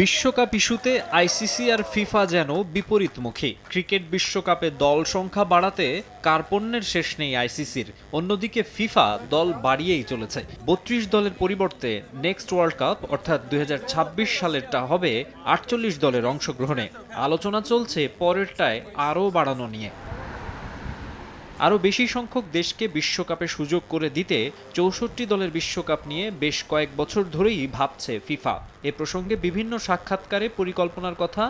বিশ্বকাপ ইস্যুতে আইসিসি আর ফিফা যেন বিপরীতমুখী। ক্রিকেট বিশ্বকাপে দল সংখ্যা বাড়াতে কার্পণ্যের শেষ নেই আইসিসির। অন্যদিকে ফিফা দল বাড়িয়েই চলেছে। ৩২ দলের পরিবর্তে নেক্সট ওয়ার্ল্ড কাপ অর্থাৎ ২০২৬ সালেরটা হবে ৪৮ দলের অংশগ্রহণে। আলোচনা চলছে পরেরটায় আরও বাড়ানো নিয়ে। আরও বেশি সংখ্যক দেশকে বিশ্বকাপে সুযোগ করে দিতে ৬৪ দলের বিশ্বকাপ নিয়ে বেশ কয়েক বছর ধরেই ভাবছে ফিফা। এ প্রসঙ্গে বিভিন্ন সাক্ষাৎকারে পরিকল্পনার কথা।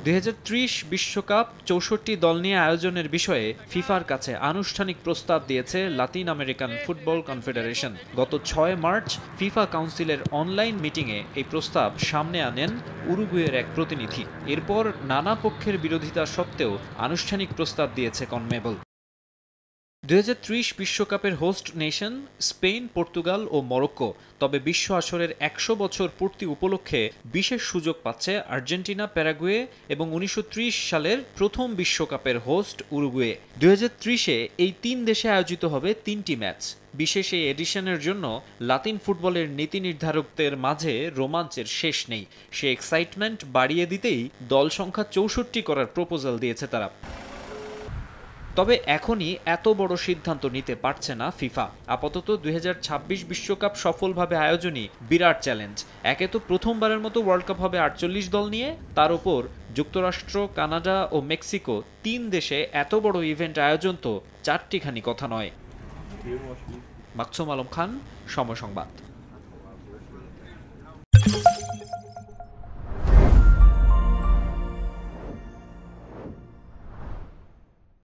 ২০৩০ বিশ্বকাপ ৬৪ দল নিয়ে আয়োজনের বিষয়ে ফিফার কাছে আনুষ্ঠানিক প্রস্তাব দিয়েছে লাতিন আমেরিকান ফুটবল কনফেডারেশন। গত ৬ মার্চ ফিফা কাউন্সিলের অনলাইন মিটিংয়ে এই প্রস্তাব সামনে আনেন উরুগুয়ের এক প্রতিনিধি। এরপর নানা পক্ষের বিরোধিতা সত্ত্বেও আনুষ্ঠানিক প্রস্তাব দিয়েছে কনমেবল। ২০৩০ বিশ্বকাপের হোস্ট নেশন স্পেন, পর্তুগাল ও মরক্কো। তবে বিশ্ব আসরের ১০০ বছর পূর্তি উপলক্ষে বিশেষ সুযোগ পাচ্ছে আর্জেন্টিনা, প্যারাগুয়ে এবং ১৯৩০ সালের প্রথম বিশ্বকাপের হোস্ট উরুগুয়ে। ২০৩০-এ এই তিন দেশে আয়োজিত হবে ৩টি ম্যাচ। বিশেষ এই এডিশনের জন্য লাতিন ফুটবলের নীতি নির্ধারকদের মাঝে রোমাঞ্চের শেষ নেই। সে এক্সাইটমেন্ট বাড়িয়ে দিতেই দল সংখ্যা ৬৪ করার প্রপোজাল দিয়েছে তারা। তবে এখনই এত বড় সিদ্ধান্ত নিতে পারছে না ফিফা। আপাতত ২০২৬ বিশ্বকাপ সফলভাবে আয়োজনই বিরাট চ্যালেঞ্জ। একে তো প্রথমবারের মতো ওয়ার্ল্ড কাপ হবে ৪৮ দল নিয়ে, তার উপর যুক্তরাষ্ট্র, কানাডা ও মেক্সিকো, ৩ দেশে এত বড় ইভেন্ট আয়োজন তো চারটিখানি কথা নয়। মাকসুম আলম খান, সময় সংবাদ।